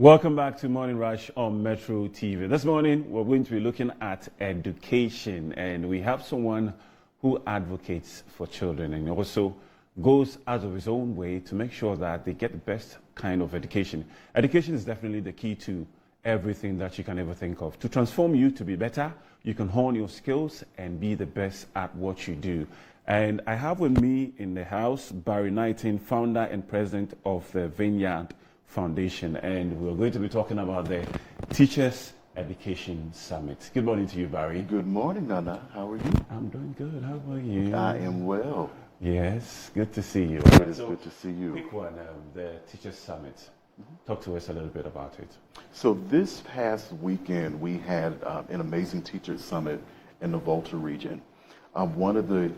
Welcome back to Morning Rush on Metro TV. This morning, we're going to be looking at education, and we have someone who advocates for children and also goes out of his own way to make sure that they get the best kind of education. Education is definitely the key to everything that you can ever think of. To transform you to be better, you can hone your skills and be the best at what you do. And I have with me in the house Barry Knighton, founder and president of the Vineyard Foundation, and we're going to be talking about the Teachers Education Summit. Good morning to you, Barry. Good morning, Nana. How are you? I'm doing good. How are you? I am well. Yes, good to see you. It is good to see you. Quick one, the Teachers Summit. Talk to us a little bit about it. So this past weekend, we had an amazing Teachers Summit in the Volta region. One of the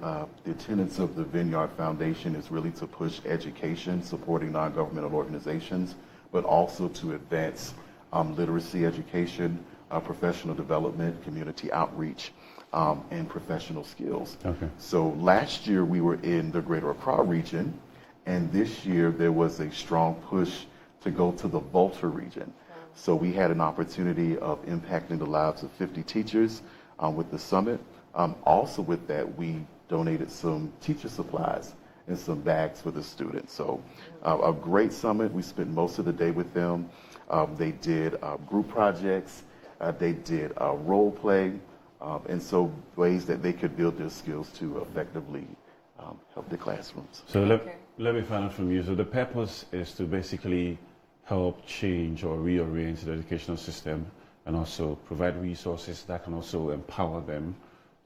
tenets of the Vineyard Foundation is really to push education, supporting non-governmental organizations, but also to advance literacy education, professional development, community outreach, and professional skills. Okay. So last year we were in the Greater Accra region, and this year there was a strong push to go to the Volta region. So we had an opportunity of impacting the lives of 50 teachers with the summit. Also with that, we donated some teacher supplies and some bags for the students. So a great summit. We spent most of the day with them. They did group projects. They did role play. And so ways that they could build their skills to effectively help the classrooms. So let me find out from you. So the purpose is to basically help change or rearrange the educational system and also provide resources that can also empower them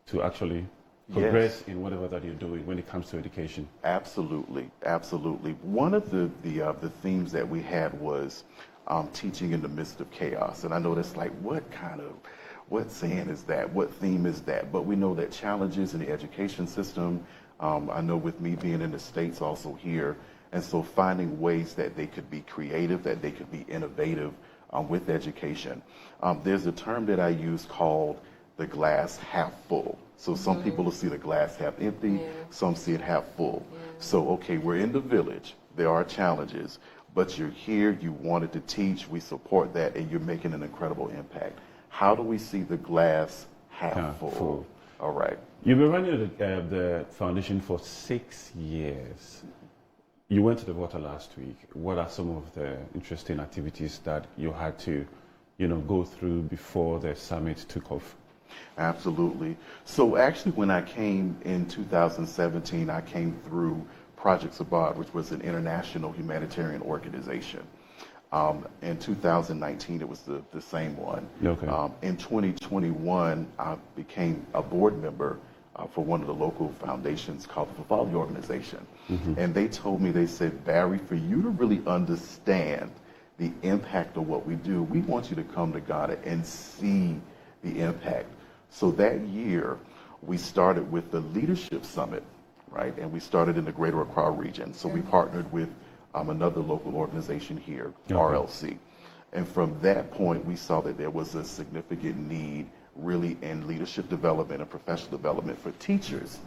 to actually progress in whatever that you're doing when it comes to education. Absolutely, absolutely. One of the themes that we had was teaching in the midst of chaos. And I know that's like, what saying is that? What theme is that? But we know that challenges in the education system, I know with me being in the States also here, and so finding ways that they could be creative, that they could be innovative with education. There's a term that I use called the glass half full. So some people will see the glass half empty, some see it half full. So, okay, we're in the village, there are challenges, but you're here, you wanted to teach, we support that, and you're making an incredible impact. How do we see the glass half full? All right. You've been running the foundation for 6 years. You went to the water last week. What are some of the interesting activities that you had to, go through before the summit took off? Absolutely. So actually when I came in 2017, I came through Projects Abroad, which was an international humanitarian organization. In 2019, it was the same one. Okay. In 2021, I became a board member for one of the local foundations called the Fafali Organization. And they told me, they said, Barry, for you to really understand the impact of what we do, we want you to come to Ghana and see the impact. So that year, we started with the Leadership Summit, right? And we started in the Greater Accra region. So we partnered with another local organization here, RLC. And from that point, we saw that there was a significant need really in leadership development and professional development for teachers.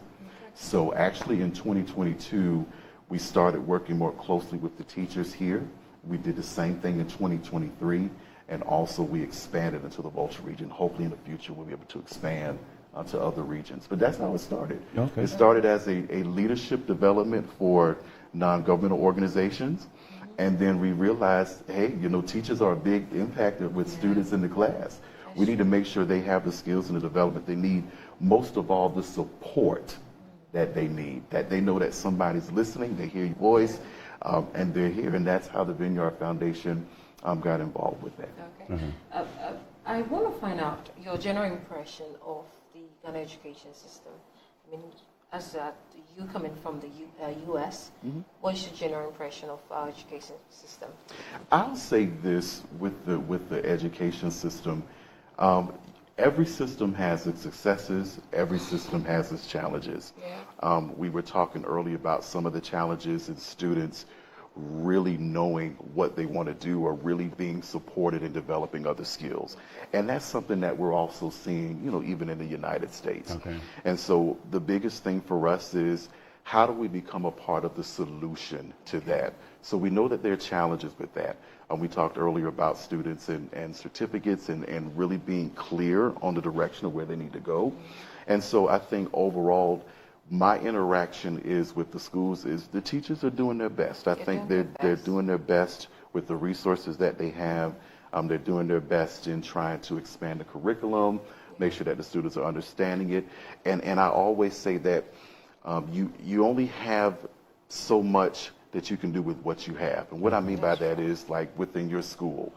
So actually in 2022, we started working more closely with the teachers here. We did the same thing in 2023. And also we expanded into the Volta region. Hopefully in the future we'll be able to expand to other regions. But that's how it started. Okay. It started as a leadership development for non-governmental organizations. And then we realized, hey, teachers are a big impact with students in the class. We need to make sure they have the skills and the development they need. Most of all, the support that they need, that they know that somebody's listening, they hear your voice, and they're here. And that's how the Vineyard Foundation got involved with that. Okay. I want to find out your general impression of the Ghana education system. I mean, as you coming from the U.S., what is your general impression of our education system? I'll say this with the education system. Every system has its successes. Every system has its challenges. We were talking earlier about some of the challenges in students really knowing what they want to do or really being supported in developing other skills. And that's something that we're also seeing, even in the United States. Okay. And so the biggest thing for us is, how do we become a part of the solution to that? So we know that there are challenges with that. We talked earlier about students and certificates and really being clear on the direction of where they need to go. And so I think overall, my interaction is with the schools is the teachers are doing their best. I think they're doing their best with the resources that they have. They're doing their best in trying to expand the curriculum, make sure that the students are understanding it. And I always say that you only have so much that you can do with what you have. And what I mean by that is like within your school.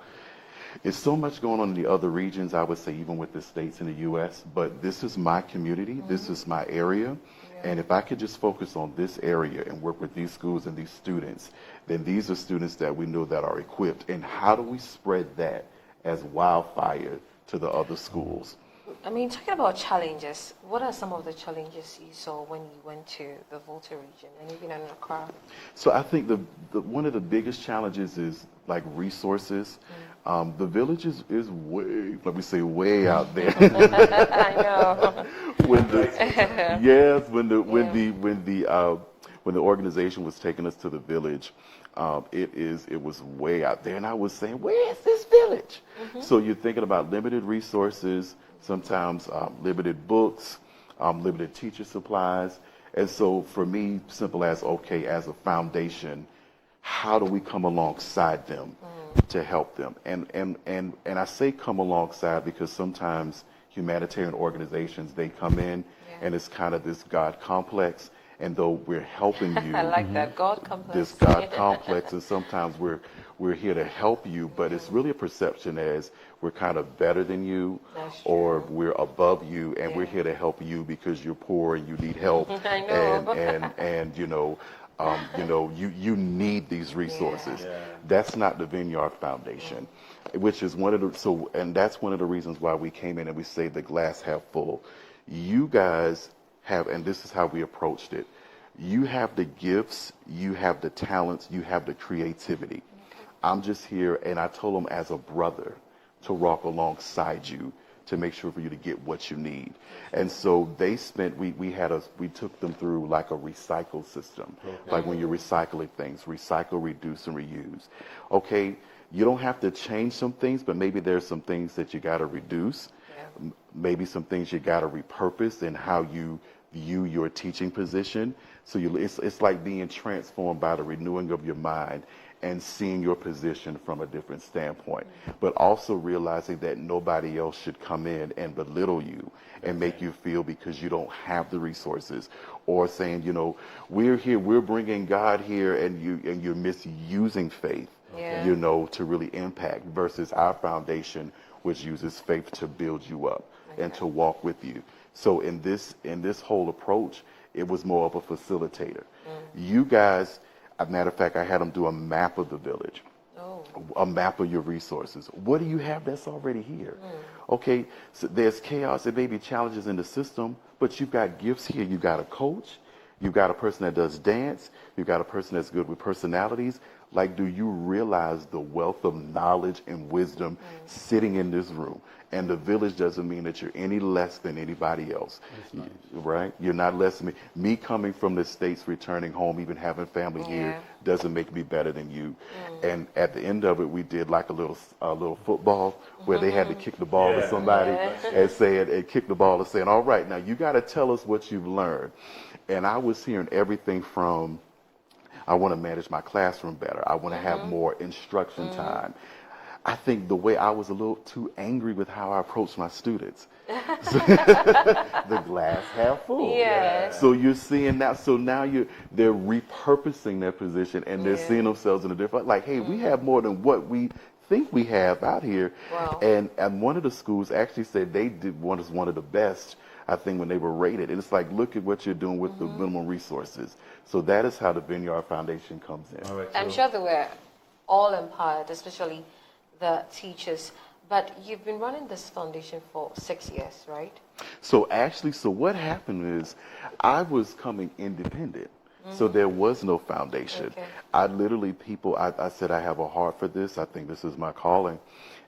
There's so much going on in the other regions, I would say even with the states in the U.S., but this is my community, this is my area, and if I could just focus on this area and work with these schools and these students, then these are students that we know that are equipped, and how do we spread that as wildfire to the other schools? I mean, talking about challenges, what are some of the challenges you saw when you went to the Volta region and even in Accra? So I think one of the biggest challenges is like resources. The village is way, let me say, way out there. I know. When the organization was taking us to the village, it was way out there, and I was saying, where is this village? So you're thinking about limited resources, sometimes limited books, limited teacher supplies, and so for me, simple as okay, as a foundation, how do we come alongside them to help them? And I say come alongside because sometimes humanitarian organizations, they come in and it's kind of this God complex. And though we're helping you, I like that, God complex. This God complex, and sometimes we're here to help you, but it's really a perception as we're kind of better than you, or we're above you, and we're here to help you because you're poor and you need help, I know. and you need these resources. That's not the Vineyard Foundation, which is and that's one of the reasons why we came in and we say the glass half full. You guys have, and this is how we approached it, you have the gifts, you have the talents, you have the creativity. I'm just here, and I told them as a brother to walk alongside you to make sure for you to get what you need. And so they spent, we took them through like a recycle system, like when you're recycling things, recycle, reduce, and reuse. Okay, you don't have to change some things, but maybe there's some things that you got to reduce. Maybe some things you got to repurpose in how you view your teaching position. So it's like being transformed by the renewing of your mind and seeing your position from a different standpoint, but also realizing that nobody else should come in and belittle you and make you feel because you don't have the resources, or saying, we're here, we're bringing God here, and you're misusing faith, to really impact, versus our foundation, which uses faith to build you up and to walk with you. So in this whole approach, it was more of a facilitator. You guys, as a matter of fact, I had them do a map of the village, a map of your resources. What do you have that's already here? Okay, so there's chaos, there may be challenges in the system, but you've got gifts here. You've got a coach, you've got a person that does dance, you've got a person that's good with personalities. Like, do you realize the wealth of knowledge and wisdom sitting in this room? And the village doesn't mean that you're any less than anybody else, right? You're not less than me. Me coming from the States, returning home, even having family here, doesn't make me better than you. And at the end of it, we did like a little football where they had to kick the ball to somebody and kick the ball and saying, all right, now you got to tell us what you've learned. And I was hearing everything from, I want to manage my classroom better. I want to have more instruction time. I think the way I was a little too angry with how I approached my students. The glass half full. So you're seeing that. So now they're repurposing their position, and they're seeing themselves in a different, like, hey, we have more than what we think we have out here. Wow. And one of the schools actually said they did one of the best, I think, when they were rated. And it's like, look at what you're doing with the minimum resources. So that is how the Vineyard Foundation comes in. All right, I'm sure they were all empowered, especially the teachers. But you've been running this foundation for 6 years, right? So what happened is I was coming independent. So there was no foundation. I literally, I said, I have a heart for this. I think this is my calling.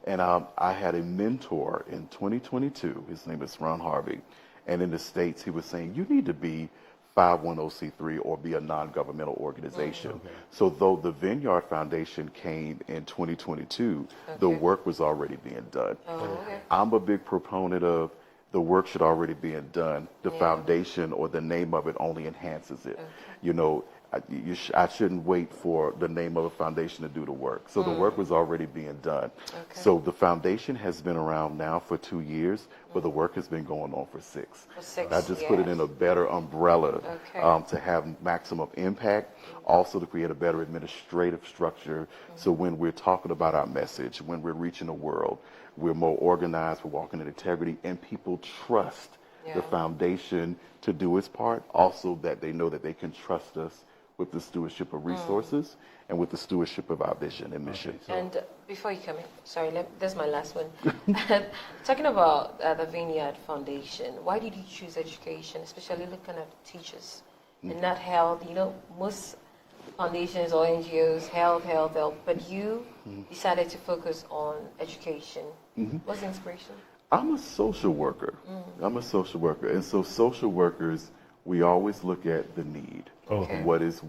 And I had a mentor in 2022. His name is Ron Harvey. And in the States, he was saying, you need to be 510c3 or be a non-governmental organization. Okay. So though the Vineyard Foundation came in 2022, the work was already being done. Okay. I'm a big proponent of the work should already be done. The foundation or the name of it only enhances it. You know, I shouldn't wait for the name of a foundation to do the work. So the work was already being done. Okay. So the foundation has been around now for 2 years, but the work has been going on for 6. For 6 I just put it in a better umbrella to have maximum impact, also to create a better administrative structure. So when we're talking about our message, when we're reaching the world, we're more organized, we're walking in integrity, and people trust the foundation to do its part. Also that they know that they can trust us with the stewardship of resources and with the stewardship of our vision and mission. And before you come in, sorry, this is my last one. Talking about the Vineyard Foundation, why did you choose education, especially looking at teachers and not health? You know, most foundations or NGOs, health, but you decided to focus on education. What's the inspiration? I'm a social worker. I'm a social worker. And so social workers, we always look at the need. Okay. What is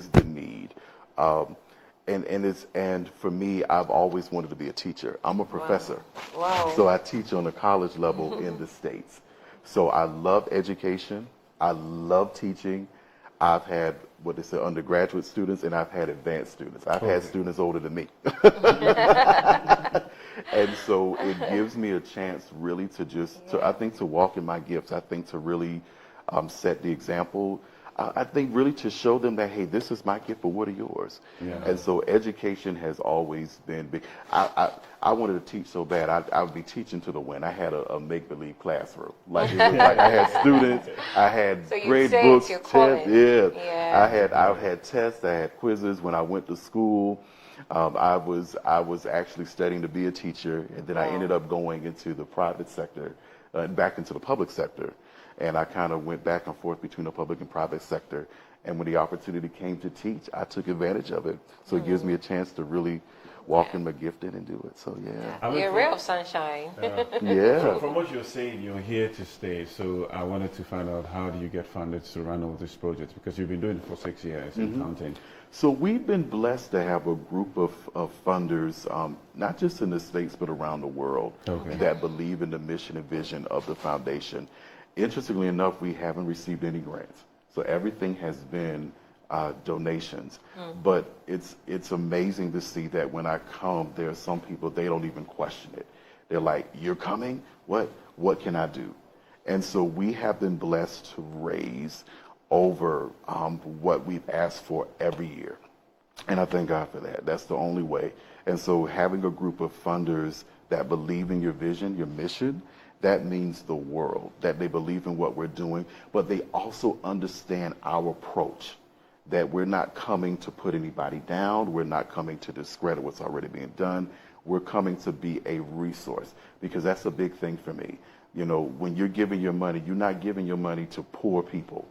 the need? And for me, I've always wanted to be a teacher. I'm a professor. Wow. So I teach on a college level in the States. So I love education. I love teaching. I've had what they say undergraduate students, and I've had advanced students. I've had students older than me. And so it gives me a chance really I think to walk in my gifts. I think to really set the example. I think really to show them that, hey, this is my gift, but what are yours? Yeah. And so education has always been big. I wanted to teach so bad. I would be teaching to the wind. I had a make-believe classroom. Like, it was like I had students, I had grade books, tests. I had tests, I had quizzes. When I went to school, I was actually studying to be a teacher, and then I ended up going into the private sector, back into the public sector. And I kind of went back and forth between the public and private sector. And when the opportunity came to teach, I took advantage of it. So it gives me a chance to really walk in my gifting and do it. So, You're a ray of sunshine. From what you're saying, you're here to stay. So I wanted to find out, how do you get funded to run all these projects? Because you've been doing it for 6 years and counting. So we've been blessed to have a group of funders, not just in the States, but around the world, that believe in the mission and vision of the foundation. Interestingly enough, we haven't received any grants. So everything has been donations. But it's amazing to see that when I come, there are some people, they don't even question it. They're like, you're coming? What can I do? And so we have been blessed to raise over what we've asked for every year. And I thank God for that. That's the only way. And so having a group of funders that believe in your vision, your mission, that means the world, that they believe in what we're doing, but they also understand our approach, that we're not coming to put anybody down. We're not coming to discredit what's already being done. We're coming to be a resource, because that's a big thing for me. You know, when you're giving your money, you're not giving your money to poor people.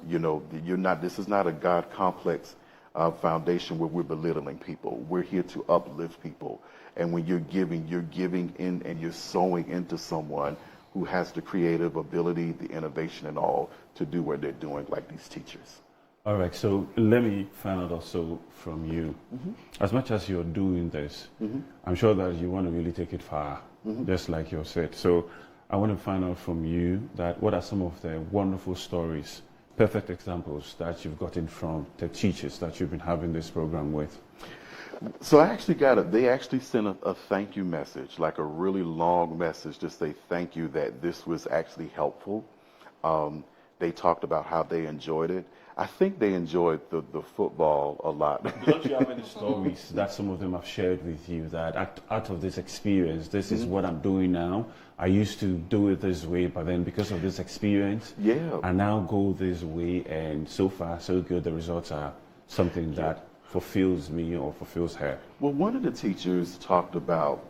You know, this is not a God complex foundation where we're belittling people. We're here to uplift people. And when you're giving in and you're sowing into someone who has the creative ability, the innovation and all to do what they're doing, like these teachers. All right, so let me find out also from you. As much as you're doing this, I'm sure that you want to really take it far, just like you said. So I want to find out from you that what are some of the wonderful stories, perfect examples that you've gotten from the teachers that you've been having this program with? So I actually they actually sent a thank you message, like a really long message to say thank you, that this was actually helpful. They talked about how they enjoyed it. I think they enjoyed the football a lot. Don't you have any stories that some of them have shared with you that out of this experience, this is what I'm doing now? I used to do it this way, but then because of this experience, I now go this way, and so far so good. The results are something that fulfills me or fulfills her. Well, one of the teachers talked about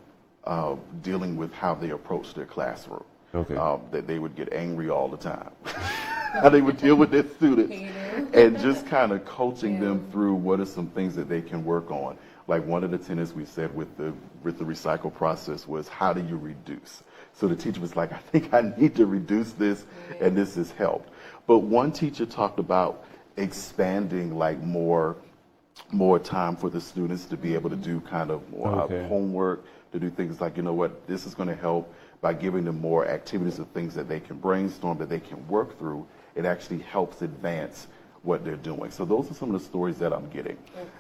dealing with how they approach their classroom. That they would get angry all the time. How they would deal with their students, and just kind of coaching them through what are some things that they can work on. Like one of the tenets we said with the recycle process was, how do you reduce? So the teacher was like, I think I need to reduce this, and this has helped. But one teacher talked about expanding like more time for the students to be able to do kind of more homework, to do things like, you know what, this is going to help by giving them more activities of things that they can brainstorm, that they can work through. It actually helps advance what they're doing. So those are some of the stories that I'm getting.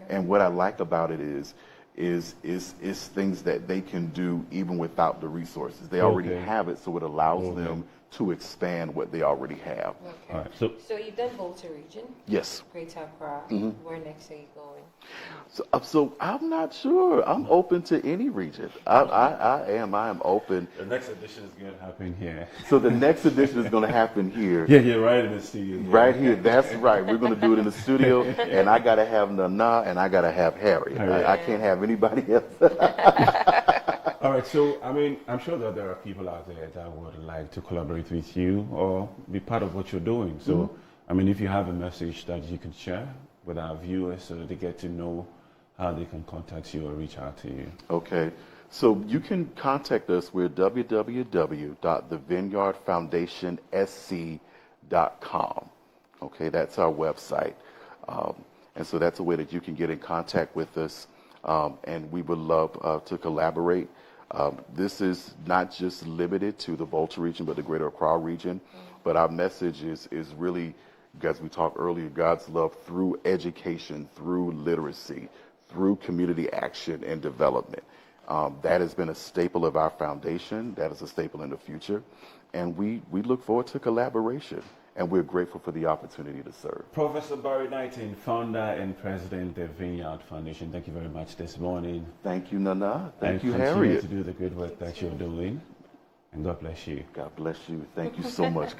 And what I like about it is things that they can do even without the resources. They already have it, so it allows them to expand what they already have. Okay. Right, so you've done Volta region? Yes. Greater Accra. Where next are you going? So I'm not sure. I'm open to any region. I am open. The next edition is going to happen here. So the next edition is going to happen here. Yeah, right in the studio. Right here. That's right. We're going to do it in the studio, and I got to have Nana, and I got to have Harry. I can't have anybody else. All right, so I mean, I'm sure that there are people out there that would like to collaborate with you or be part of what you're doing. So, I mean, if you have a message that you can share with our viewers so that they get to know how they can contact you or reach out to you. Okay, so you can contact us. We're www.thevineyardfoundationsc.com. Okay, that's our website. And so that's a way that you can get in contact with us, and we would love to collaborate. This is not just limited to the Volta region, but the Greater Accra region. But our message is really, as we talked earlier, God's love through education, through literacy, through community action and development. That has been a staple of our foundation. That is a staple in the future. And we look forward to collaboration. And we're grateful for the opportunity to serve. Professor Barry Knighton, founder and president of the Vineyard Foundation, thank you very much this morning. Thank you, Nana. Thank you, Harriet. Harriet. To do the good work that you're doing. And God bless you. God bless you. Thank you so much, guys.